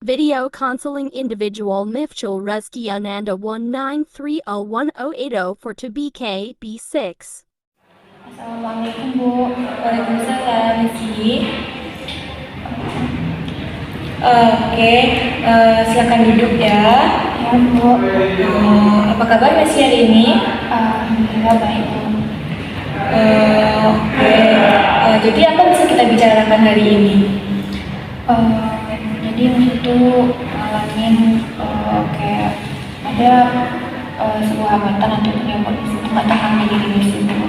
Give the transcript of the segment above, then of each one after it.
Video counseling individual Mifchul Reski Ananda 19301080 for to BK B6. Assalamualaikum Bu. Waalaikumsalam Messi. Oke, silakan duduk ya. Ya Bu. Apa kabar Messi hari ini? Alhamdulillah baik Bu. Oke, jadi apa bisa kita bicarakan hari ini? Jadi itu ngalamin kayak ada sebuah hambatan atau pembatangan di diri Messi Bu.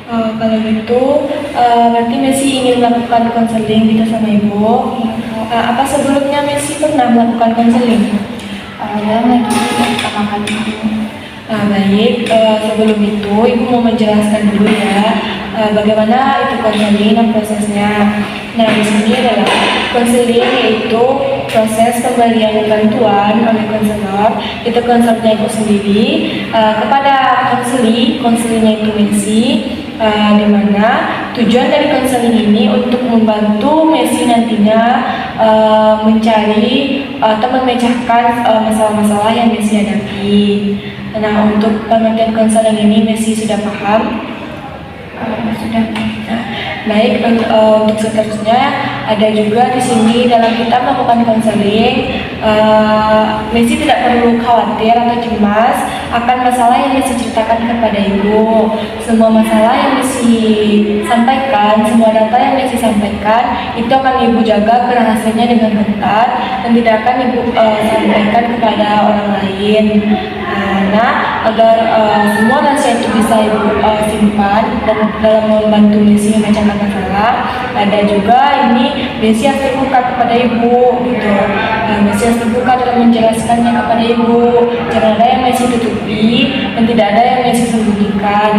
Kalau gitu, berarti Messi ingin melakukan konseling gitu sama Ibu. Iya Bu. Apa sebelumnya Messi pernah melakukan konseling? Dalam lagi pertama kali Bu. Baik, sebelum itu Ibu mau menjelaskan dulu ya bagaimana itu konseling dan prosesnya. Nah, di sini adalah konseling yaitu proses pemberian bantuan oleh konselor, itu konselornya Ibu sendiri kepada konselingnya itu Messi, di mana tujuan dari konseling ini untuk membantu Messi nantinya mencari atau memecahkan masalah-masalah yang Messi hadapi. Nah, untuk pengertian konseling ini Messi sudah paham? Sudah. Nah, baik, untuk seterusnya ada juga di sini dalam kita melakukan konseling, Messi tidak perlu khawatir atau cemas akan masalah yang Messi ceritakan kepada Ibu. Semua masalah yang Messi sampaikan, semua data yang Messi sampaikan itu akan Ibu jaga kerahasiaannya dengan ketat dan tidak akan Ibu sampaikan kepada orang lain. Nah, agar semua rahasia itu bisa Ibu simpan dan dalam membantu Messi memecahkan masalah, ada juga ini Messi harus terbuka kepada Ibu gitu. Messi harus terbuka dalam menjelaskannya kepada Ibu. Jangan ada yang Messi tutupi dan tidak ada yang Messi sembunyikan,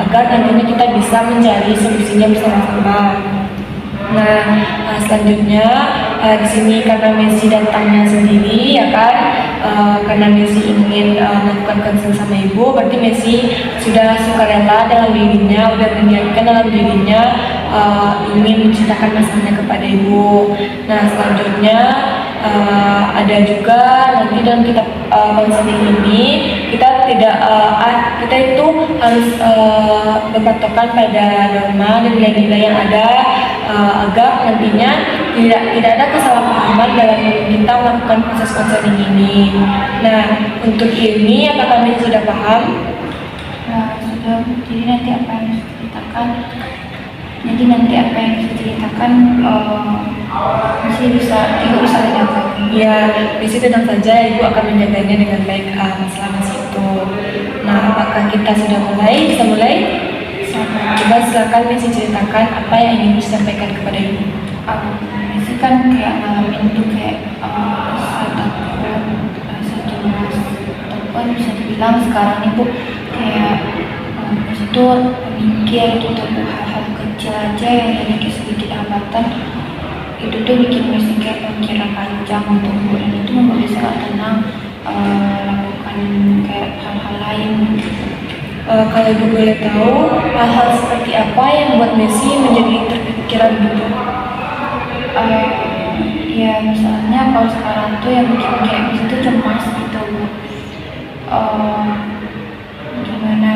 agar nantinya kita bisa mencari solusinya bersama-sama. Nah, selanjutnya di sini karena Messi datangnya sendiri ya kan, karena Messi ingin melakukan konsul sama Ibu, berarti Messi sudah sukarela dalam dirinya, udah menyiapkan dalam dirinya ingin menceritakan masalahnya kepada Ibu. Nah, selanjutnya ada juga nanti dalam kitab konseling ini kita tidak kita itu harus berpatokan pada norma dan nilai-nilai yang ada, agar nantinya tidak ada kesalahpahaman dalam kita melakukan proses konseling ini. Nah, untuk ini apakah kami sudah paham? Sudah. Jadi nanti apa yang diceritakan Messi bisa dijaga. Ya, Messi tenang saja, Ibu akan menjaganya dengan baik masalah Messi itu. Nah, apakah kita sudah mulai? Bisa mulai? Coba silakan Messi ceritakan apa yang ingin disampaikan kepada Ibu. Messi kan kayak ngalamin tuh kayak rasa cemas, ataupun bisa dibilang sekarang Ibu kayak Messi tuh mikir gitu Bu, hal-hal kecil aja yang jadi sedikit hambatan itu tuh bikin Messi kayak pemikiran panjang untuk Bu, dan itu membuat Messi gak tenang lakukan kayak hal-hal lain. Kalau Ibu boleh tahu, hal-hal seperti apa yang membuat Messi menjadi terpikiran gitu? Ya misalnya kalau sekarang tuh yang bikin kayak Messi tuh cemas gitu Bu, gimana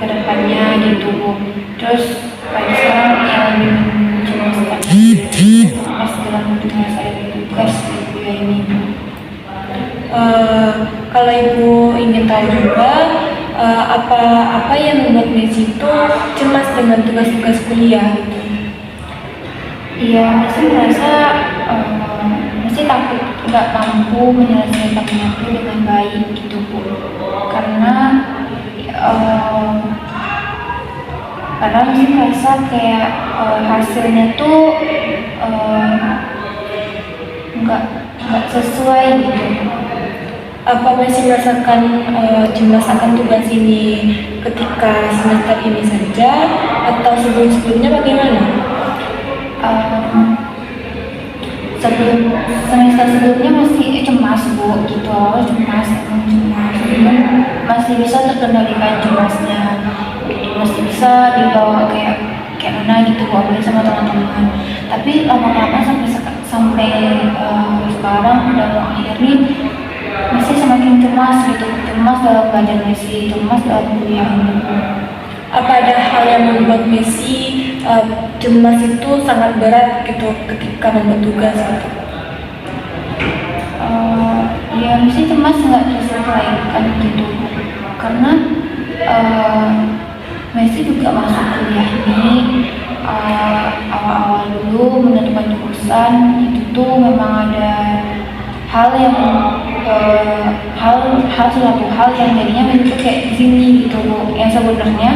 kedepannya gitu Bu. Terus pada sekarang yang lebih mencemaskan cemas dalam menyelesaikan tugas gitu ya ini Bu. Kalau Ibu ingin tahu juga apa yang membuat Messi itu cemas dengan tugas-tugas kuliah gitu? Iya, Messi merasa Messi takut nggak mampu menyelesaikannya itu dengan baik gitu Bu, karena Messi merasa kayak hasilnya tuh nggak sesuai gitu. Apa Messi merasakan cemas akan tugas ini ketika semester ini saja atau sebelum-sebelumnya bagaimana? Semester sebelumnya masih cemas Bu gitu, cemas, masih bisa terkendalikan cemasnya, masih bisa dibawa kayak mana gitu Bu, apalagi sama teman-teman. Tapi lama-lama sampai sampai sekarang udah mau akhir nih Messi semakin cemas gitu, cemas dalam keadaan Messi, cemas dalam kuliah ini. Apa ada hal yang membuat Messi cemas itu sangat berat gitu ketika membuat tugas gitu? Ya Messi cemas nggak terselesaikan gitu, karena Messi juga masuk kuliah ini awal-awal dulu menentukan jurusan itu tuh memang ada hal yang suatu hal yang jadinya Messi tuh kayak di sini gitu loh, yang sebenarnya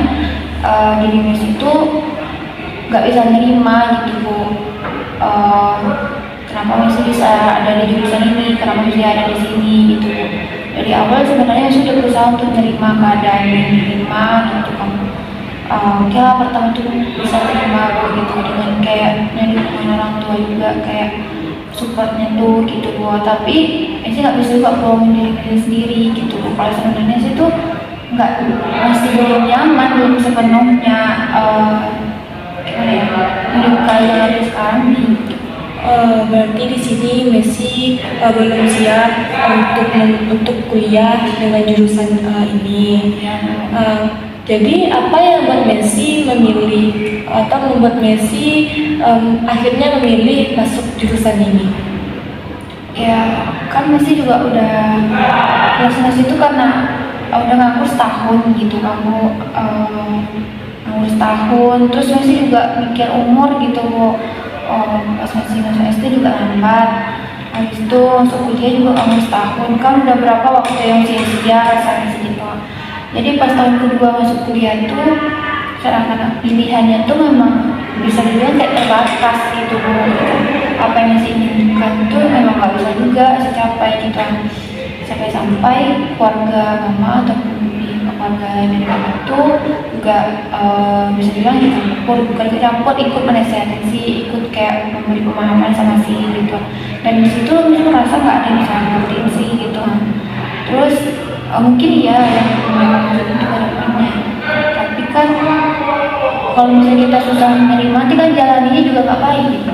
diri Messi itu nggak bisa nerima gitu bu. Kenapa Messi bisa ada di jurusan ini, kenapa Messi ada di sini gitu bu. Dari awal sebenarnya Messi udah berusaha untuk menerima keadaan yang diterima gitu kan. Oke lah, pertama tuh bisa terima bu gitu dengan kayak dari dukungan orang tua juga kayak supportnya tuh gitu bu. Tapi Messi nggak bisa juga bohongin diri Messi sendiri gitu bu. Kalau sebenarnya Messi tuh nggak, masih belum nyaman, belum sepenuhnya gimana ya, hidup kayak ada sekarang nih. Berarti di sini Messi belum siap untuk kuliah dengan jurusan ini. Jadi apa yang membuat Messi memilih atau membuat Messi akhirnya memilih masuk jurusan ini? Ya kan Messi juga udah kelas itu karena udah nganggur setahun gitu, nganggur setahun. Terus Messi juga mikir umur gitu bu. Pas Messi masuk SD juga lambat, habis itu masuk kuliah juga nganggur setahun, kan udah berapa waktu yang sia-sia rasanya gitu. Jadi pas tahun kedua masuk kuliah tuh seakan-akan pilihannya tuh memang bisa dibilang kayak terbatas gitu bu. Apa yang Messi inginkan tuh memang gak bisa juga tercapai gitu, sampai keluarga mama ataupun keluarga nenek itu juga bisa dibilang bukan dicampur, ikut menasehati sih, ikut kayak memberi pemahaman sama si gitu. Dan di situ Messi merasa nggak ada yang bisa ngertiin sih gitu. Terus mungkin ya yang memang untuk kedepannya, tapi kan kalau misalnya kita susah menerima, nanti kan jalaninya juga nggak baik gitu.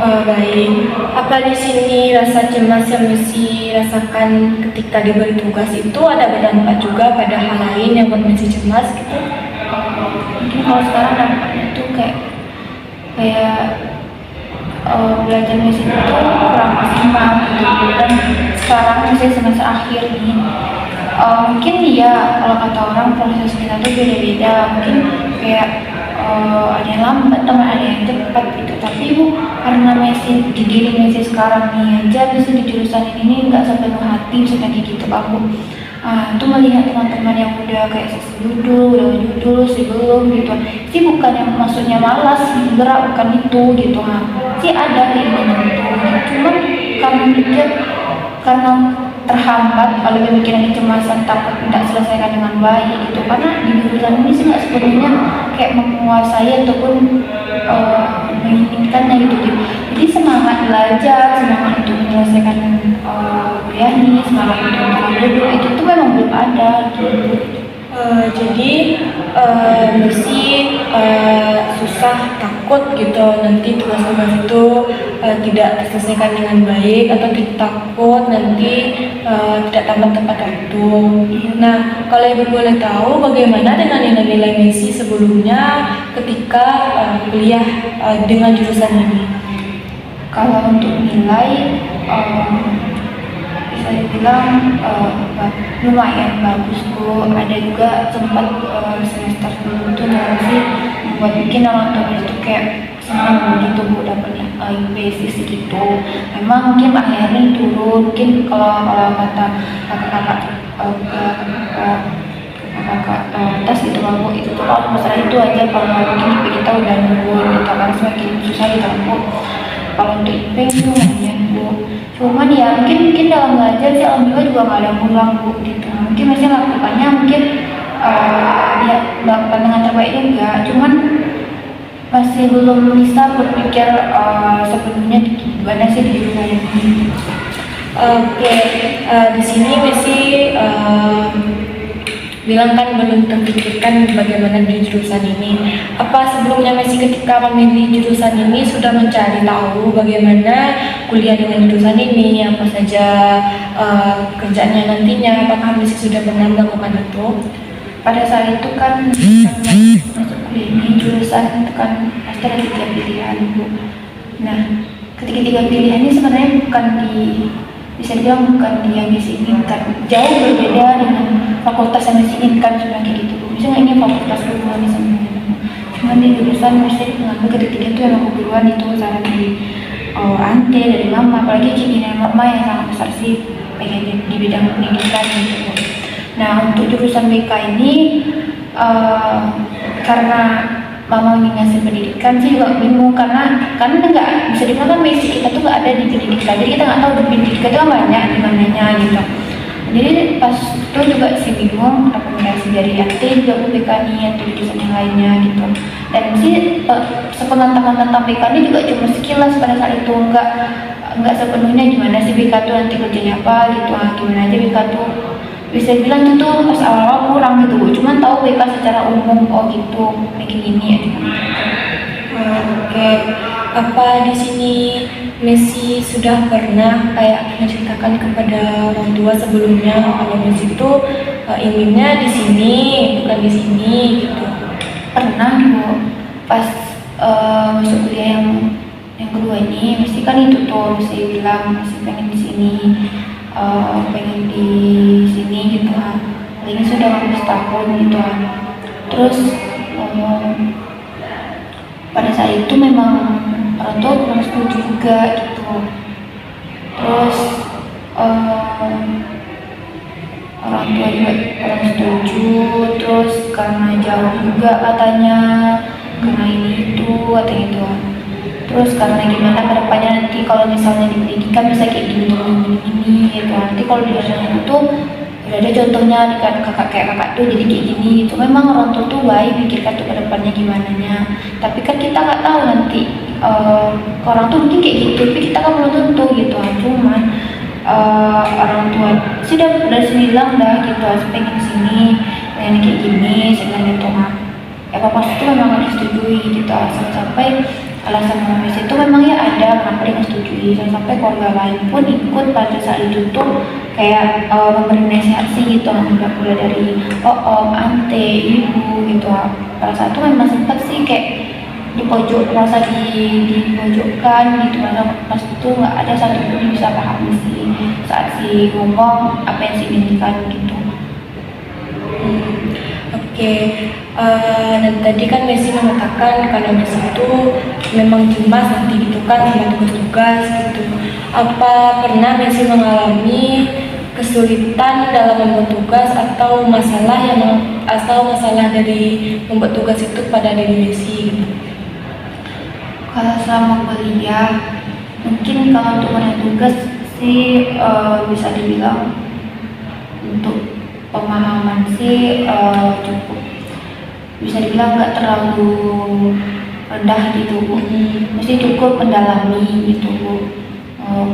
Baik. Apa di sini rasa cemas yang Messi rasakan ketika diberi tugas itu ada berdampak juga pada hal lain yang buat Messi cemas gitu? Mungkin kalau sekarang dampaknya tuh kayak belajar Messi itu kurang maksimal gitu. Dan sekarang Messi semester akhir nih. Mungkin ya kalau kata orang proses kita tuh beda-beda. Mungkin kayak ada yang lambat, teman ada yang cepat gitu. Tapi bu, karena Messi di diri Messi sekarang nih aja, Messi di jurusan ini nggak sepenuh hati bisa kayak gitu aku. Itu melihat teman-teman yang udah kayak judul, udah judul sebelum gitu, sih bukan yang maksudnya malas gerak, bukan itu gitu. Sih ada keinginan itu, cuman karena mikir, karena terhambat oleh pemikiran kecemasan, takut tidak selesaikan dengan baik gitu. Karena di jurusan ini sih nggak sepenuhnya kayak menguasai ataupun menginginkannya gitu. Jadi semangat belajar, semangat untuk menyelesaikan kuliah ini, semangat untuk dulu itu tuh memang belum ada gitu. Jadi Messi susah, takut gitu nanti tugas-tugas itu tidak terselesaikan dengan baik, atau takut nanti tidak tamat tepat waktu. Nah, kalau ibu boleh tahu bagaimana dengan nilai-nilai Messi sebelumnya ketika kuliah dengan jurusan ini? Kalau untuk nilai bisa dibilang lumayan bagus bu. Ada juga sempat semester dulu tuh sih buat bikin orang tua itu kayak senang gitu bu, dapat basis gitu. Memang mungkin akhirnya turun, mungkin kalau kata kakak atas gitu bu, itu tuh kalau masalah itu aja. Kalau mungkin IP kita udah nurun gitu kan, semakin susah gitu bu. Kalau untuk IP itu lumayan bu, cuman ya mungkin dalam belajar sih alhamdulillah juga nggak ada ngulang bu gitu. Mungkin masih lakukannya mungkin ya melakukan dengan terbaik juga, cuman masih belum bisa berpikir sepenuhnya gimana sih di jurusan ini. Oke, di sini Messi bilang kan belum terpikirkan bagaimana di jurusan ini. Apa sebelumnya Messi ketika memilih jurusan ini sudah mencari tahu bagaimana kuliah dengan jurusan ini, apa saja kerjaannya nantinya? Apakah Messi sudah pernah melakukan itu? Pada saat itu kan karena masuk kuliah ini jurusan itu kan pasti ada 3 pilihan, Bu. Nah, ketiga pilihan ini sebenarnya bisa dibilang bukan yang Messi inginkan, jauh berbeda dengan fakultas yang Messi inginkan, sudah kayak gitu, Bu. Misalnya ini fakultas kedua misalnya, cuma di jurusan Messi mengambil ketiga itu yang keguruan itu saran dari ante, dari mama, apalagi keinginan mama yang sangat besar sih pengen di bidang pendidikan gitu, Bu. Nah, untuk jurusan BK ini karena mama ingin ngasih pendidikan sih juga bingung karena nggak bisa dibilang kan basic kita tuh nggak ada di pendidikan, jadi kita nggak tahu di pendidikan itu banyak di mananya gitu. Jadi pas itu juga sih bingung rekomendasi dari RT juga BK nih atau jurusan yang lainnya gitu. Dan sih sepengetahuan tentang BK ini juga cuma sekilas pada saat itu, nggak sepenuhnya gimana sih BK tuh nanti kerjanya apa gitu, gimana aja BK tuh bisa bilang itu tuh pas awal kurang gitu, cuman tahu BK secara umum oh gitu kayak gini ya. Oke. Apa di sini Messi sudah pernah kayak menceritakan kepada orang tua sebelumnya kalau Messi itu inginnya di sini bukan di sini gitu? Pernah, Bu, pas masuk kuliah yang kedua ini Messi kan itu tuh Messi bilang Messi pengen di sini, pengen di sini gitu kan, paling sudah 15 tahun gitu kan. Terus pada saat itu memang orang tua kurang setuju juga gitu. Terus orang tua juga kurang setuju, terus karena jauh juga katanya, karena ini itu katanya itu. Terus karena gimana kedepannya nanti kalau misalnya di pendidikan bisa kayak gini gitu, nanti kalau di jurusan itu udah ada contohnya di kakak tuh jadi kayak gini gitu. Memang orang tua tuh baik pikirkan tuh kedepannya gimana nya, tapi kan kita nggak tahu nanti orang tuh mungkin kayak gitu, tapi kita kan belum tentu gitu. Cuman orang tua sudah bilang dah gitu, pengen sini, pengen kayak gini, segala itu mah. Ya papa itu memang harus disetujui gitu, sampai alasan Messi itu memang ya ada kenapa dia setujui, sampai keluarga lain pun ikut pada saat itu tuh kayak memberi nasihat sih gitu, mulai dari om, ante, ibu gitu. Pada saat itu memang sempat sih kayak di pojok, merasa dipojokkan gitu, karena pas itu nggak ada satupun yang bisa paham sih saat si ngomong apa yang si inginkan gitu. Oke. Dan tadi kan Messi mengatakan kalau Messi itu memang cemas nanti gitu kan sama tugas-tugas gitu. Apa pernah Messi mengalami kesulitan dalam membuat tugas atau masalah dari membuat tugas itu pada diri Messi gitu? Kalau selama kuliah mungkin kalau untuk mengenai tugas sih bisa dibilang untuk pemahaman sih cukup, bisa dibilang nggak terlalu rendah gitu, Bu. Mesti cukup mendalami gitu, Bu.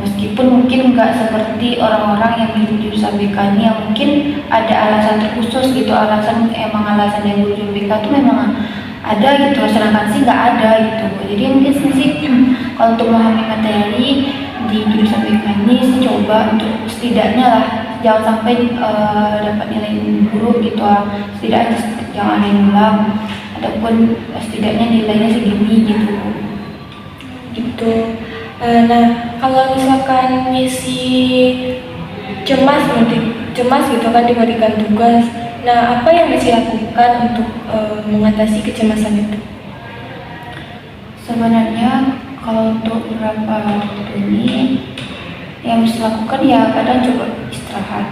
Meskipun mungkin nggak seperti orang-orang yang di jurusan BK ini yang mungkin ada alasan terkhusus gitu, alasan yang jurusan BK itu memang ada gitu, sedangkan sih nggak ada gitu, Bu. Jadi mungkin sih kalau untuk memahami materi di jurusan BK ini sih coba untuk setidaknya lah jangan sampai dapat nilai buruk gitu, setidaknya jangan ada yang ulang ataupun setidaknya nilainya segini gitu. Nah, kalau misalkan Messi cemas gitu kan diberikan tugas, nah apa yang Messi lakukan untuk mengatasi kecemasan itu? Sebenarnya kalau untuk beberapa waktu ini yang bisa lakukan ya kadang coba istirahat.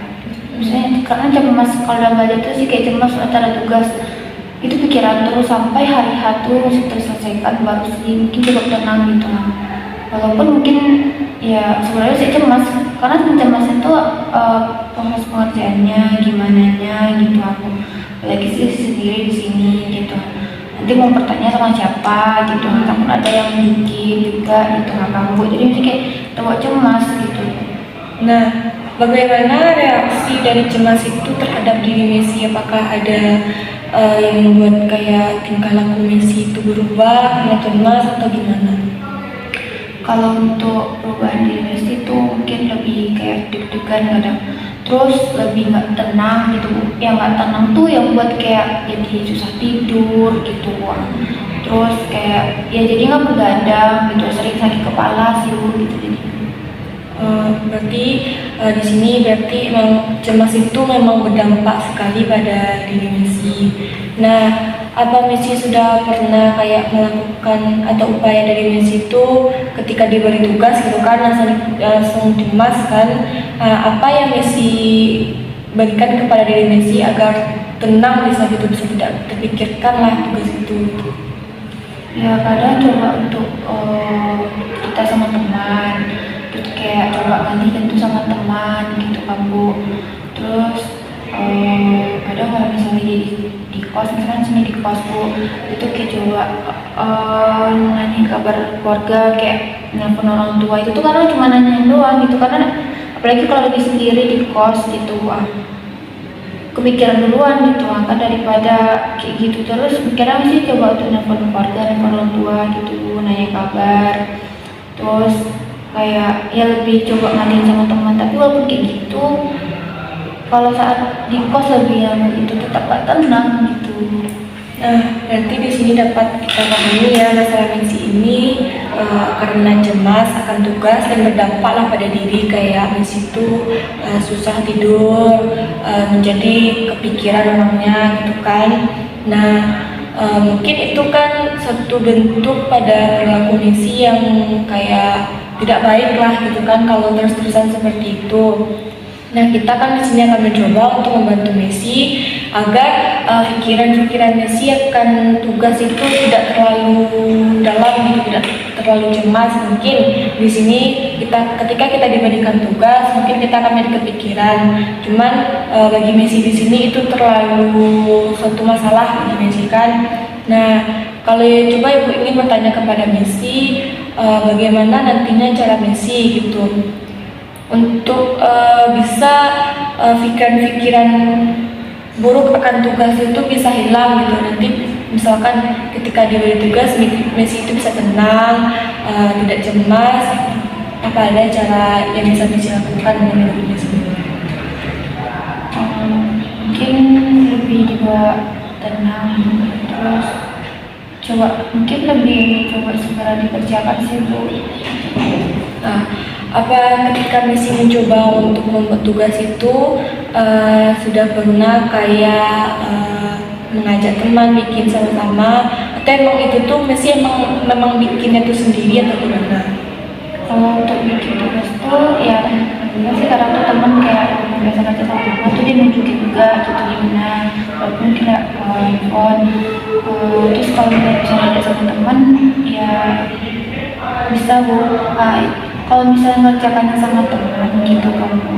Misalnya karena cemas kalau dalam belajar itu sih kayak cemas antara tugas itu pikiran terus sampai hari H tuh terselesaikan baru sih mungkin cukup tenang gitu. Walaupun mungkin ya sebenarnya saya cemas karena cemas itu proses pengerjaannya gimana nya gitu, aku apalagi sih sendiri di sini gitu. Nanti mau bertanya sama siapa gitu, takut ada yang bikin juga gitu, nggak ganggu, jadi mesti kayak terbawa cemas gitu. Nah, bagaimana reaksi dari cemas itu terhadap diri Messi, apakah ada yang membuat kayak tingkah laku Messi itu berubah karena cemas atau gimana? Kalau untuk perubahan diri Messi itu mungkin lebih kayak deg-degan kadang, terus lebih nggak tenang gitu. Yang nggak tenang tuh yang buat kayak jadi susah tidur gitu. Terus kayak ya jadi nggak begadang gitu, sering sakit kepala sih gitu jadi. Berarti di sini berarti memang cemas itu memang berdampak sekali pada diri Messi. Nah, apa Messi sudah pernah kayak melakukan atau upaya dari Messi itu ketika diberi tugas gitu kan langsung cemas kan? Apa yang Messi berikan kepada diri Messi agar tenang bisa gitu, bisa tidak terpikirkan lah tugas itu. Ya kadang coba untuk kita sama teman, terus kayak coba ganti itu sama teman gitu kan Bu. Terus kadang kalau misalnya di kos, misalkan sini di kos Bu, itu kayak coba nanya kabar keluarga, kayak nelfon orang tua. Itu tuh karena cuma nanyain doang gitu, karena apalagi kalau lagi sendiri di kos gitu, kepikiran duluan gitu kan, daripada kayak gitu terus mikirnya sih coba untuk nelfon keluarga, nelfon orang tua gitu, nanya kabar. Terus kayak ya lebih coba ngadain sama teman, tapi walaupun kayak gitu kalau saat di kos lebih yang itu tetap gak tenang gitu. Nah, nanti di sini dapat kita pahami ya masalah Messi ini karena cemas akan tugas dan berdampak lah pada diri, kayak Messi itu susah tidur, menjadi kepikiran orangnya gitu kan. Nah, mungkin itu kan satu bentuk pada perilaku Messi yang kayak tidak baik lah gitu kan kalau terus-terusan seperti itu. Nah, kita kan di sini akan mencoba untuk membantu Messi agar pikiran-pikiran Messi akan tugas itu tidak terlalu dalam gitu, tidak terlalu cemas. Mungkin di sini ketika kita diberikan tugas, mungkin kita akan menjadi kepikiran. Cuman bagi Messi di sini itu terlalu suatu masalah bagi Messi kan. Nah, kalau coba Ibu ingin bertanya kepada Messi, bagaimana nantinya cara Messi gitu untuk bisa pikiran-pikiran buruk akan tugas itu bisa hilang gitu. Nanti misalkan ketika diberi tugas Messi itu bisa tenang, tidak cemas. Apa ada cara yang bisa dilakukan dengan Messi? Mungkin lebih dibawa tenang, terus mungkin lebih coba segera dikerjakan sih Bu. Nah, apa ketika Messi mencoba untuk membuat tugas itu sudah pernah kayak mengajak teman bikin sama-sama, atau emang itu tuh Messi memang bikinnya tuh sendiri atau gimana? Kalau untuk bikin tugas tuh ya sih kadang tuh temen kayak biasa kerja sama temen tuh dia nunjukin juga gitu gimana, walaupun kita handphone. Terus kalau misalnya ada sama temen ya bisa Bu. Kalau misalnya ngerjakannya sama teman gitu kan Bu,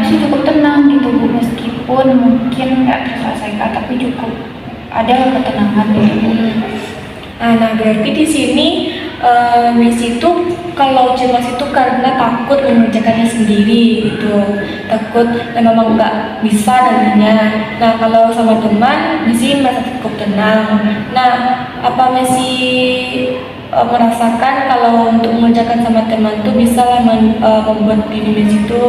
sih cukup tenang gitu Bu, meskipun mungkin nggak terselesaikan tapi cukup ada ketenangan gitu Bu. Nah, berarti di sini Messi itu kalau cemas itu karena takut mengerjakannya sendiri gitu, takut memang nggak bisa nantinya. Nah, kalau sama teman Messi merasa cukup tenang. Nah, apa Messi merasakan kalau untuk mengerjakan sama teman tuh bisa lah membuat diri Messi itu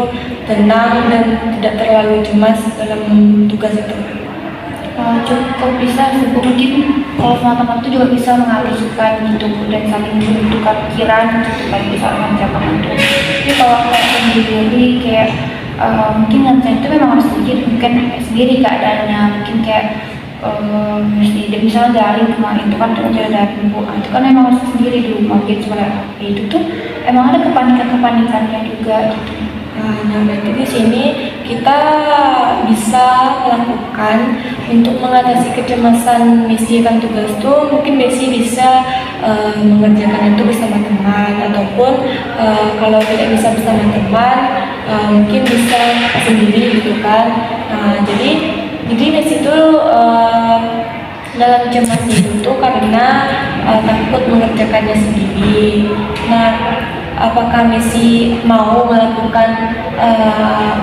tenang dan tidak terlalu cemas dalam tugas itu? Cukup bisa sih Bu. Mungkin kalau sama teman tuh juga bisa menghabiskan gitu Bu, dan saling bertukar pikiran gitu kan, bisa mengerjakan itu. Tapi kalau kayak sendiri kayak mungkin ngerjain itu memang harus sendiri, mungkin sendiri keadaannya, mungkin kayak mesti misalnya daring kemarin itu kan kerja daring Bu, itu kan emang harus sendiri di rumah gitu. Sebenarnya itu tuh emang ada kepanikannya juga gitu. Nah, berarti di sini kita bisa melakukan untuk mengatasi kecemasan Messi akan tugas tuh, mungkin Messi bisa mengerjakan itu bersama teman, ataupun kalau tidak bisa bersama teman mungkin bisa sendiri gitu kan. Jadi Messi itu dalam cemas itu karena takut mengerjakannya sendiri. Nah, apakah Messi mau melakukan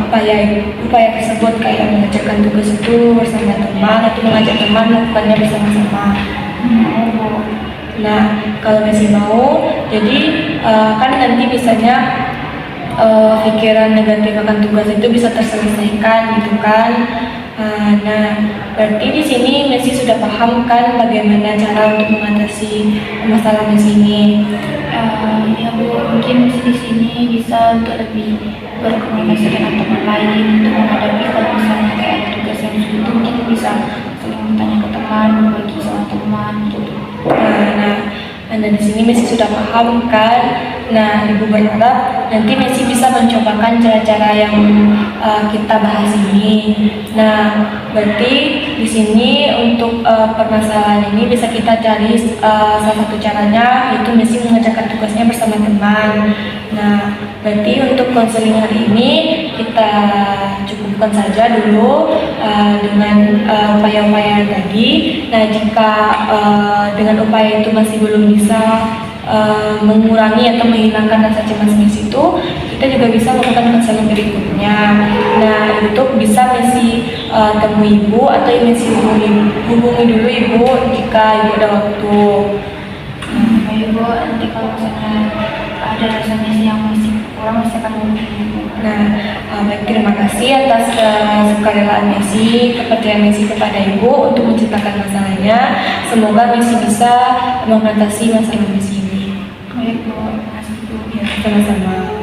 upaya tersebut, kayak mengerjakan tugas itu bersama teman atau mengajak teman melakukannya bersama-sama. Nah, kalau Messi mau, jadi kan nanti misalnya pikiran negatif akan tugas itu bisa terselesaikan gitu kan. Nah, berarti di sini Messi sudah paham kan bagaimana cara untuk mengatasi masalah Messi ini. Ya Bu, mungkin di sini bisa untuk lebih berkomunikasi dengan teman lain untuk menghadapi kalau misalnya kayak ada tugas yang sulit itu mungkin bisa saling bertanya ke teman, berbagi sama teman gitu. Nah, di sini Messi sudah paham kan. Nah, Ibu berharap nanti Messi bisa mencobakan cara-cara yang kita bahas ini. Nah, berarti di sini untuk permasalahan ini bisa kita cari salah satu caranya, yaitu Messi mengerjakan tugasnya bersama teman. Nah, berarti untuk konseling hari ini kita cukupkan saja dulu dengan upaya-upaya tadi. Nah, jika dengan upaya itu masih belum bisa mengurangi atau menghilangkan rasa cemas Messi itu, kita juga bisa melakukan konseling berikutnya. Nah, itu bisa Messi temui Ibu atau Messi hubungi dulu Ibu jika Ibu ada waktu. Ibu, nanti kalau misalnya ada rasa Messi yang masih kurang, masih akan hubungi Ibu. Nah, baik, terima kasih atas kesukarelaan Messi, kepercayaan Messi kepada Ibu untuk menceritakan masalahnya. Semoga Messi bisa mengatasi masalah Messi ini. Baik Bu, terima kasih Bu. Ya, sama-sama.